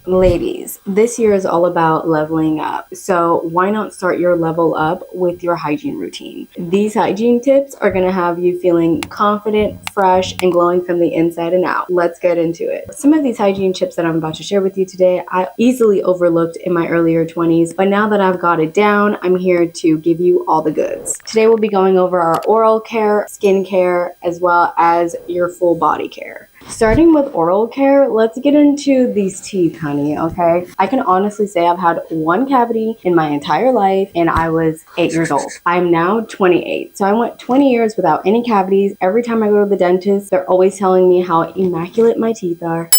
Ladies, this year is all about leveling up. So why not start your level up with your hygiene routine? These hygiene tips are going to have you feeling confident, fresh, and glowing from the inside and out. Let's get into it. Some of these hygiene tips that I'm about to share with you today, I easily overlooked in my earlier 20s, but now that I've got it down, I'm here to give you all the goods. Today we'll be going over our oral care, skin care, as well as your full body care. Starting with oral care, let's get into these teeth, honey, okay? I can honestly say I've had one cavity in my entire life and I was 8 years old. I'm now 28. So I went 20 years without any cavities. Every time I go to the dentist, they're always telling me how immaculate my teeth are.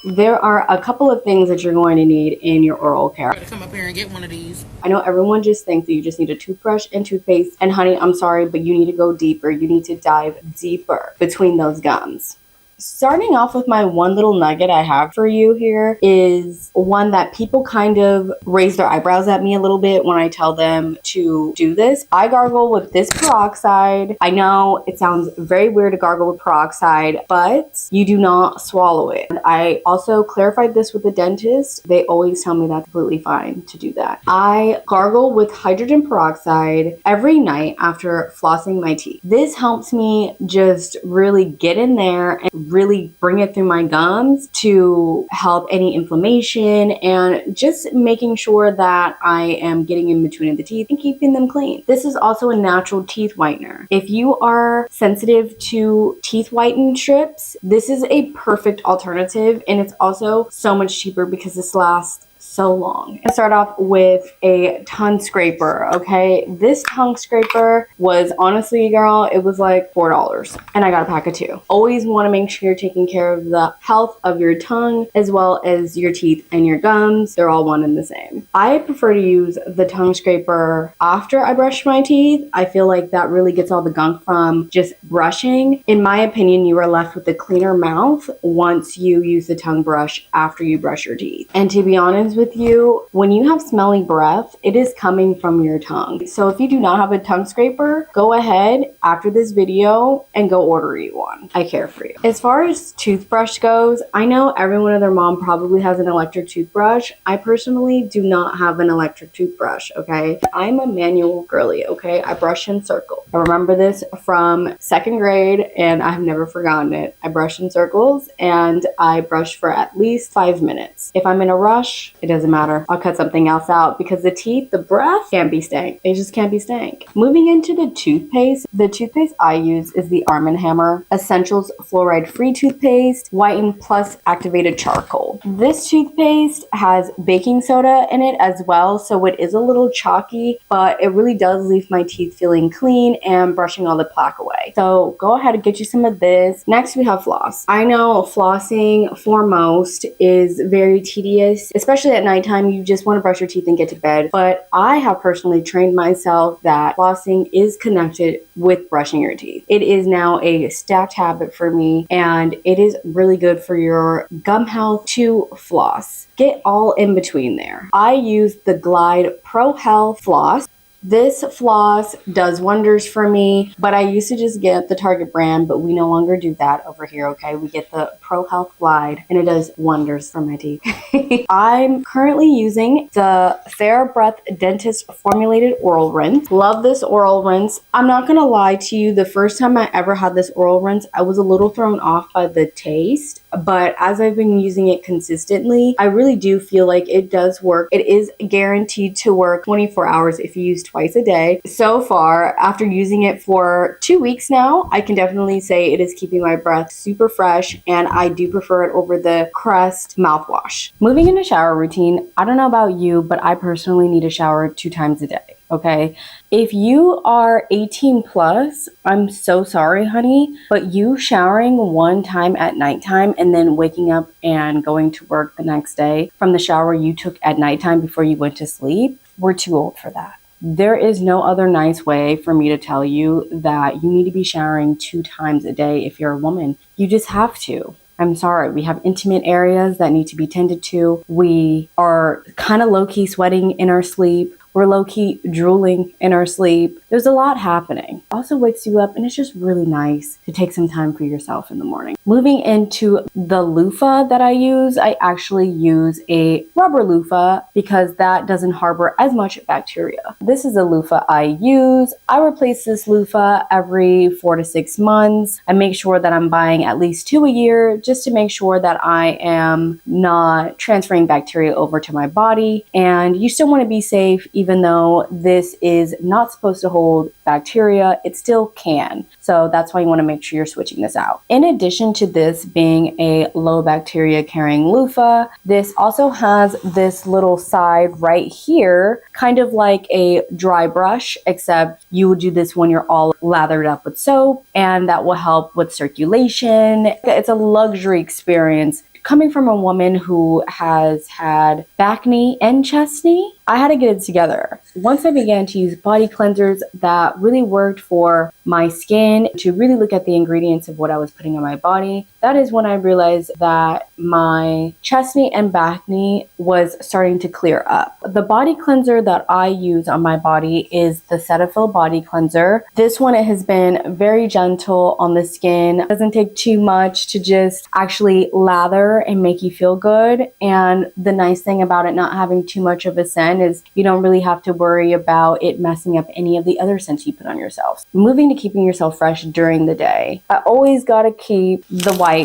There are a couple of things that you're going to need in your oral care. To come up here and get one of these. I know everyone just thinks that you just need a toothbrush and toothpaste. And honey, I'm sorry, but you need to go deeper. You need to dive deeper between those gums. Starting off with my one little nugget I have for you here is one that people kind of raise their eyebrows at me a little bit when I tell them to do this. I gargle with this peroxide. I know it sounds very weird to gargle with peroxide, but you do not swallow it. And I also clarified this with the dentist. They always tell me that's completely fine to do that. I gargle with hydrogen peroxide every night after flossing my teeth. This helps me just really get in there and really bring it through my gums to help any inflammation and just making sure that I am getting in between the teeth and keeping them clean. This is also a natural teeth whitener. If you are sensitive to teeth whiten strips, this is a perfect alternative, and it's also so much cheaper because this lasts so long. I start off with a tongue scraper, okay? This tongue scraper was honestly, girl, it was like $4 and I got a pack of 2. Always want to make sure you're taking care of the health of your tongue as well as your teeth and your gums. They're all one and the same. I prefer to use the tongue scraper after I brush my teeth. I feel like that really gets all the gunk from just brushing. In my opinion, you are left with a cleaner mouth once you use the tongue brush after you brush your teeth. And to be honest with you, when you have smelly breath, it is coming from your tongue. So if you do not have a tongue scraper, go ahead after this video and go order you one. I care for you. As far as toothbrush goes, I know everyone and their mom probably has an electric toothbrush. I personally do not have an electric toothbrush, okay? I'm a manual girly, okay? I brush in circles. I remember this from 2nd grade and I've never forgotten it. I brush in circles and I brush for at least 5 minutes. If I'm in a rush, it doesn't matter. I'll cut something else out because the teeth, the breath can't be stank. It just can't be stank. Moving into the toothpaste I use is the Arm & Hammer Essentials Fluoride Free Toothpaste, Whiten Plus Activated Charcoal. This toothpaste has baking soda in it as well, so it is a little chalky, but it really does leave my teeth feeling clean and brushing all the plaque away. So go ahead and get you some of this. Next, we have floss. I know flossing for most is very tedious, especially at nighttime. You just want to brush your teeth and get to bed. But I have personally trained myself that flossing is connected with brushing your teeth. It is now a stacked habit for me, and it is really good for your gum health to floss. Get all in between there. I use the Glide Pro Health Floss. This floss does wonders for me, but I used to just get the Target brand, but we no longer do that over here, okay? We get the Pro Health Glide, and it does wonders for my teeth. I'm currently using the TheraBreath Dentist Formulated Oral Rinse. Love this oral rinse. I'm not gonna lie to you, the first time I ever had this oral rinse, I was a little thrown off by the taste, but as I've been using it consistently, I really do feel like it does work. It is guaranteed to work 24 hours if you use twice a day. So far, after using it for 2 weeks now, I can definitely say it is keeping my breath super fresh, and I do prefer it over the Crest mouthwash. Moving into shower routine, I don't know about you, but I personally need a shower 2 times a day. Okay, if you are 18 plus, I'm so sorry, honey, but you showering 1 time at nighttime and then waking up and going to work the next day from the shower you took at nighttime before you went to sleep, we're too old for that. There is no other nice way for me to tell you that you need to be showering 2 times a day if you're a woman. You just have to. I'm sorry, we have intimate areas that need to be tended to. We are kind of low-key sweating in our sleep. We're low-key drooling in our sleep. There's a lot happening. Also wakes you up, and it's just really nice to take some time for yourself in the morning. Moving into the loofah that I use, I actually use a rubber loofah because that doesn't harbor as much bacteria. This is a loofah I use. I replace this loofah every 4 to 6 months. I make sure that I'm buying at least 2 a year just to make sure that I am not transferring bacteria over to my body. And you still want to be safe, even though this is not supposed to hold bacteria, it still can. So that's why you want to make sure you're switching this out. In addition to this being a low bacteria carrying loofah, this also has this little side right here, kind of like a dry brush, except you would do this when you're all lathered up with soap, and that will help with circulation. It's a luxury experience. Coming from a woman who has had back knee and chest knee, I had to get it together. Once I began to use body cleansers that really worked for my skin, to really look at the ingredients of what I was putting on my body, that is when I realized that my chest knee and back knee was starting to clear up. The body cleanser that I use on my body is the Cetaphil body cleanser. This one, it has been very gentle on the skin. It doesn't take too much to just actually lather and make you feel good. And the nice thing about it not having too much of a scent is you don't really have to worry about it messing up any of the other scents you put on yourself. Moving to keeping yourself fresh during the day, I always gotta keep the wipes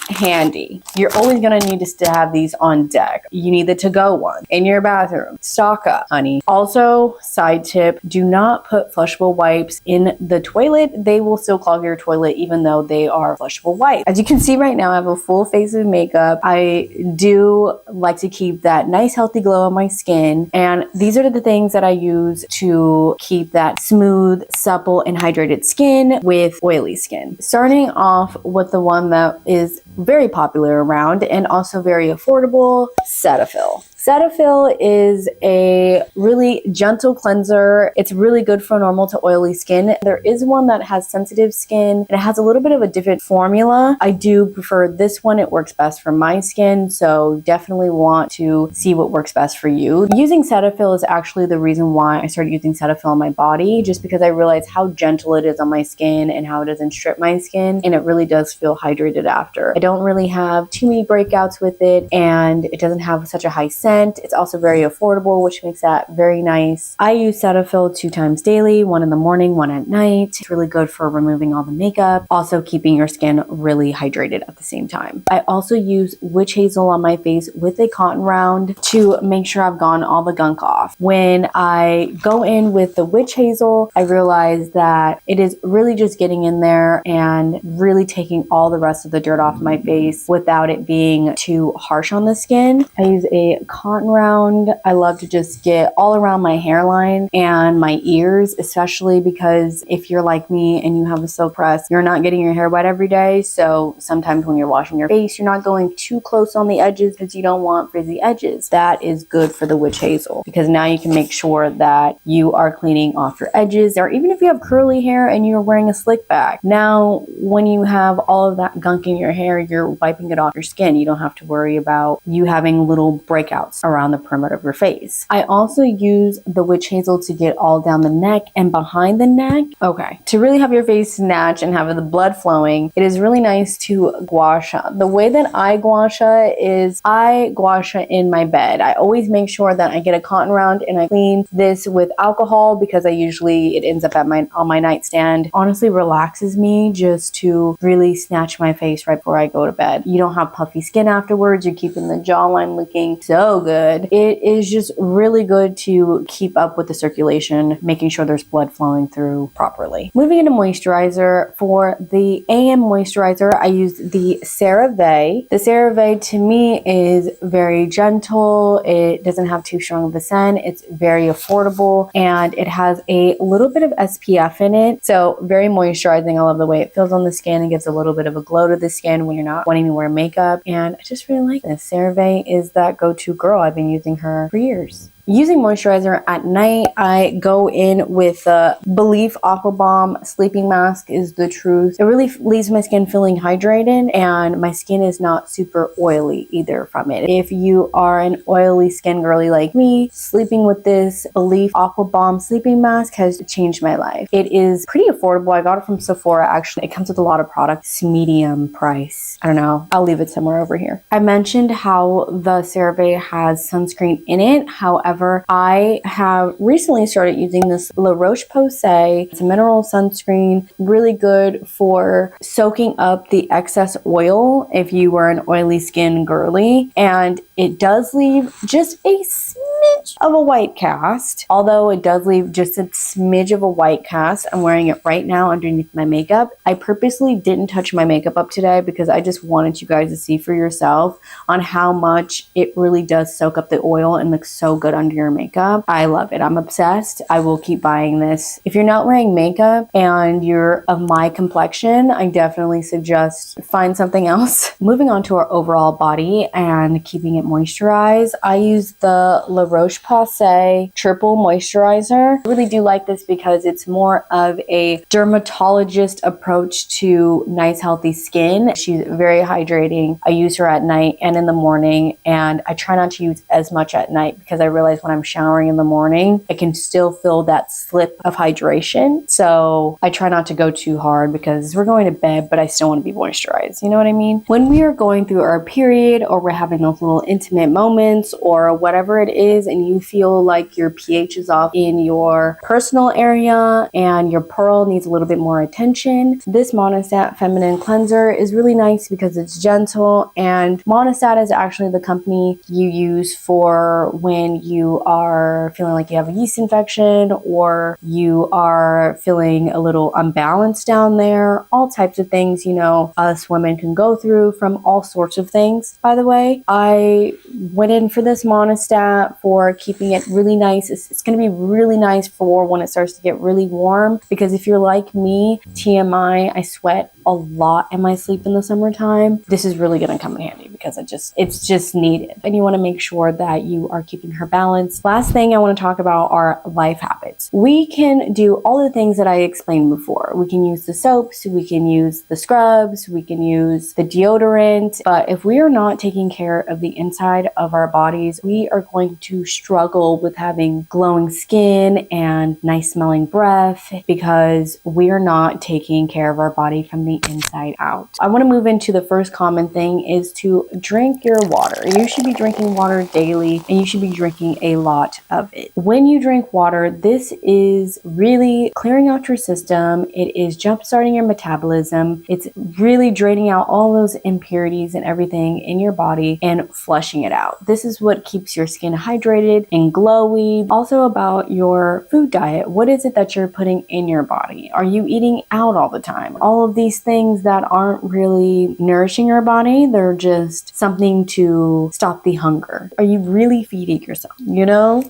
handy. You're always gonna need to have these on deck. You need the to-go one in your bathroom. Stock up, honey. Also, side tip, do not put flushable wipes in the toilet. They will still clog your toilet even though they are flushable wipes. As you can see right now, I have a full face of makeup. I do like to keep that nice healthy glow on my skin, and these are the things that I use to keep that smooth, supple, and hydrated skin with oily skin. Starting off with the one that is very popular around and also very affordable, Cetaphil. Cetaphil is a really gentle cleanser. It's really good for normal to oily skin. There is one that has sensitive skin and it has a little bit of a different formula. I do prefer this one. It works best for my skin, so definitely want to see what works best for you. Using Cetaphil is actually the reason why I started using Cetaphil on my body, just because I realized how gentle it is on my skin and how it doesn't strip my skin, and it really does feel hydrated after. I don't really have too many breakouts with it, and it doesn't have such a high scent. It's also very affordable, which makes that very nice. I use Cetaphil 2 times daily, one in the morning, one at night. It's really good for removing all the makeup, also keeping your skin really hydrated at the same time. I also use witch hazel on my face with a cotton round to make sure I've gotten all the gunk off. When I go in with the witch hazel, I realize that it is really just getting in there and really taking all the rest of the dirt off my face without it being too harsh on the skin. I use a cotton round. I love to just get all around my hairline and my ears, especially because if you're like me and you have a silk press, you're not getting your hair wet every day. So sometimes when you're washing your face, you're not going too close on the edges because you don't want frizzy edges. That is good for the witch hazel because now you can make sure that you are cleaning off your edges, or even if you have curly hair and you're wearing a slick back. Now, when you have all of that gunk in your hair, you're wiping it off your skin. You don't have to worry about you having little breakouts around the perimeter of your face. I also use the witch hazel to get all down the neck and behind the neck. Okay, to really have your face snatch and have the blood flowing, it is really nice to gua sha. The way that I gua sha is I gua sha in my bed. I always make sure that I get a cotton round and I clean this with alcohol because it ends up on my nightstand. Honestly relaxes me just to really snatch my face right before I go to bed. You don't have puffy skin afterwards. You're keeping the jawline looking so good. It is just really good to keep up with the circulation, making sure there's blood flowing through properly. Moving into moisturizer, for the AM moisturizer, I use the CeraVe. The CeraVe to me is very gentle. It doesn't have too strong of a scent. It's very affordable and it has a little bit of SPF in it. So very moisturizing. I love the way it feels on the skin and gives a little bit of a glow to the skin when you're not wanting to wear makeup. And I just really like this. CeraVe is that go-to girl. I've been using her for years. Using moisturizer at night, I go in with the Belief Aqua Bomb Sleeping Mask is the truth. It really leaves my skin feeling hydrated, and my skin is not super oily either from it. If you are an oily skin girly like me, sleeping with this Belief Aqua Bomb Sleeping Mask has changed my life. It is pretty affordable. I got it from Sephora actually. It comes with a lot of products. It's medium price. I don't know. I'll leave it somewhere over here. I mentioned how the CeraVe has sunscreen in it. However, I have recently started using this La Roche-Posay. It's a mineral sunscreen, really good for soaking up the excess oil if you were an oily skin girly. And it does leave just a smidge of a white cast. Although it does leave just a smidge of a white cast. I'm wearing it right now underneath my makeup. I purposely didn't touch my makeup up today because I just wanted you guys to see for yourself on how much it really does soak up the oil and looks so good under your makeup. I love it. I'm obsessed. I will keep buying this. If you're not wearing makeup and you're of my complexion, I definitely suggest find something else. Moving on to our overall body and keeping it moisturized, I use the La Roche-Posay Triple Moisturizer. I really do like this because it's more of a dermatologist approach to nice healthy skin. She's very hydrating. I use her at night and in the morning, and I try not to use as much at night because I realize when I'm showering in the morning, I can still feel that slip of hydration. So I try not to go too hard because we're going to bed, but I still want to be moisturized. You know what I mean? When we are going through our period or we're having those little intimate moments or whatever it is, and you feel like your pH is off in your personal area and your pearl needs a little bit more attention, this Monistat Feminine Cleanser is really nice because it's gentle, and Monistat is actually the company you use for when you are feeling like you have a yeast infection or you are feeling a little unbalanced down there. All types of things, you know, us women can go through from all sorts of things. By the way, I went in for this Monistat for keeping it really nice. It's going to be really nice for when it starts to get really warm, because if you're like me, TMI, I sweat a lot in my sleep in the summertime. This is really going to come in handy because it's just needed. And you want to make sure that you are keeping her balanced. Last thing I want to talk about are life habits. We can do all the things that I explained before. We can use the soaps, we can use the scrubs, we can use the deodorant, but if we are not taking care of the inside of our bodies, we are going to struggle with having glowing skin and nice smelling breath because we are not taking care of our body from the inside out. I want to move into the first common thing is to drink your water. You should be drinking water daily, and you should be drinking a lot of it. When you drink water, this is really clearing out your system. It is jump starting your metabolism. It's really draining out all those impurities and everything in your body and flushing it out. This is what keeps your skin hydrated and glowy. Also about your food diet. What is it that you're putting in your body? Are you eating out all the time? All of these things that aren't really nourishing your body, they're just something to stop the hunger. Are you really feeding yourself? You know?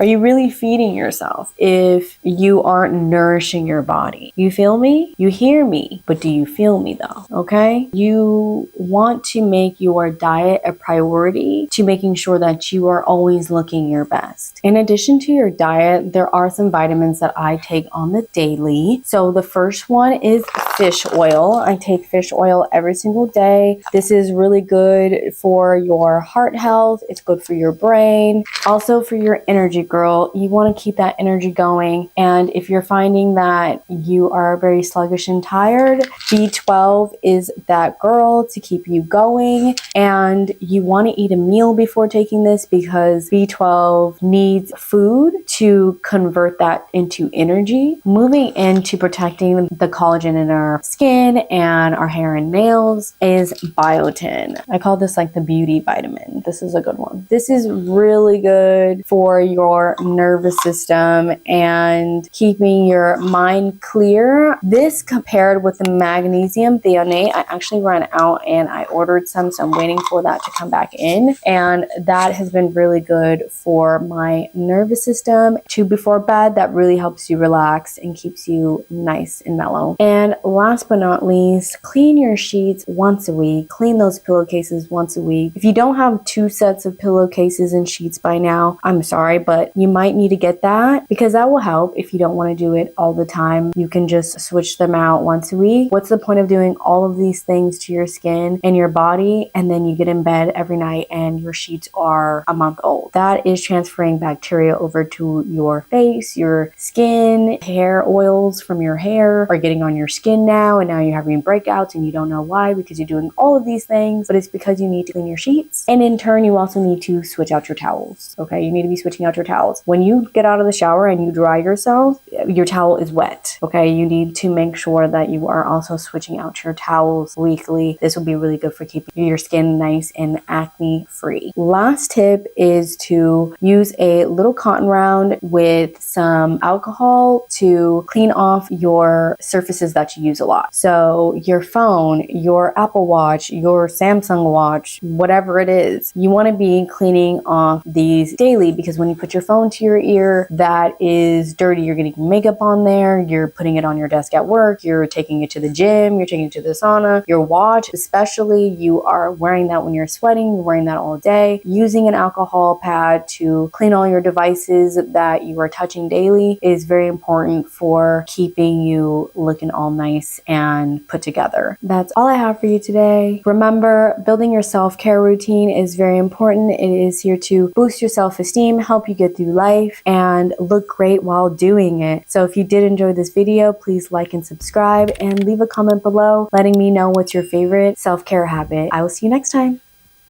Are you really feeding yourself if you aren't nourishing your body? You feel me? You hear me, but do you feel me though? Okay? You want to make your diet a priority to making sure that you are always looking your best. In addition to your diet, there are some vitamins that I take on the daily. So the first one is fish oil. I take fish oil every single day. This is really good for your heart health. It's good for your brain. Also for your energy, girl. You want to keep that energy going. And if you're finding that you are very sluggish and tired, B12 is that girl to keep you going. And you want to eat a meal before taking this because B12 needs food to convert that into energy. Moving into protecting the collagen in our skin and our hair and nails is biotin. I call this like the beauty vitamin. This is a good one. This is really good for your your nervous system and keeping your mind clear. This compared with the magnesium threonate, I actually ran out and I ordered some, so I'm waiting for that to come back in. And that has been really good for my nervous system. Chew before bed, that really helps you relax and keeps you nice and mellow. And last but not least, clean your sheets once a week. Clean those pillowcases once a week. If you don't have 2 sets of pillowcases and sheets by now, I'm sorry, but you might need to get that because that will help. If you don't want to do it all the time, you can just switch them out once a week. What's the point of doing all of these things to your skin and your body and then you get in bed every night and your sheets are a month old? That is transferring bacteria over to your face, your skin. Hair oils from your hair are getting on your skin now, and now you're having breakouts and you don't know why because you're doing all of these things, but it's because you need to clean your sheets. And in turn, you also need to switch out your towels. Okay, you need to be switching out your towels. When you get out of the shower and you dry yourself, your towel is wet. Okay, you need to make sure that you are also switching out your towels weekly. This will be really good for keeping your skin nice and acne free. Last tip is to use a little cotton round with some alcohol to clean off your surfaces that you use a lot. So your phone, your Apple Watch, your Samsung Watch, whatever it is, you want to be cleaning off these daily because when you put your phone to your ear, that is dirty. You're getting makeup on there, you're putting it on your desk at work, you're taking it to the gym, you're taking it to the sauna. Your watch, especially, you are wearing that when you're sweating, you're wearing that all day. Using an alcohol pad to clean all your devices that you are touching daily is very important for keeping you looking all nice and put together. That's all I have for you today. Remember, building your self-care routine is very important. It is here to boost your self-esteem, help you get through life, and look great while doing it. So if you did enjoy this video, please like and subscribe and leave a comment below letting me know what's your favorite self-care habit. I will see you next time.